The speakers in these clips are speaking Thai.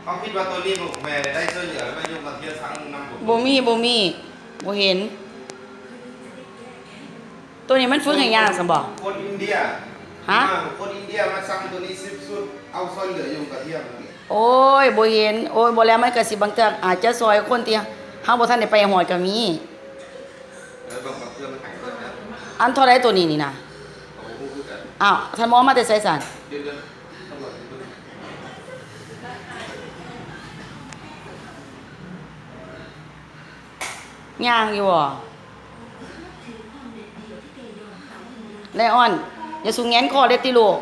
เขาคิดว่าตัวนี้ลูกแม่ได้ช่วยเหลือแม่ยกมาเทียบทั้งน้ำบุบ่มีบ่เห็นตัวนี้มันฝึกให้ยากซั่นบ่คนอินเดียฮะคนอินเดียมาสั่งตัวนี้10ชุดเอาช่วยเหลืออยู่กับเทียบนี่โอ้ยบ่เห็นโอ้ยบ่แล้วมันก็สิบางเทื่ออาจจะซอยคนที่เฮาบ่ทันได้ไปฮอดก็มีบางเพื่อนมันหายไปนะอันเท่าใดตัวนี้นี่นะเขาพูดกันอ้าวท่านหมอมาแต่ไสสั่นเดือนตำรวจย่างอยู่บ่ไลออนอย่าสูงแงนคอเด้ติลูก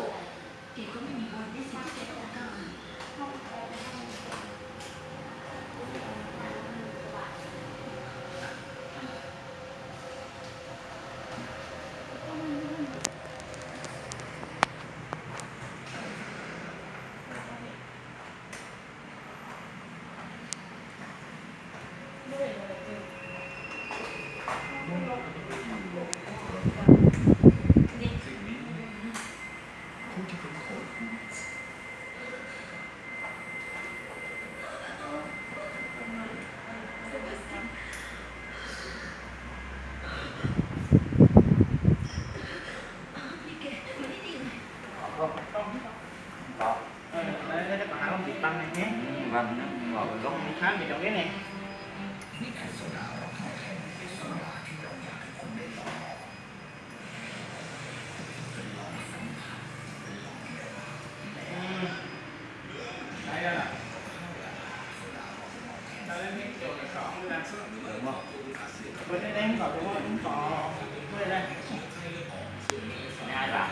Đây là quả không bị băng này nhé. Vâng, nó ngồi gốc Khá bị trong cái này. Đây là đây là cái chỗ là sọ là đúng không? bên đây đang có đúng không? Có bên đây. Hai bạn.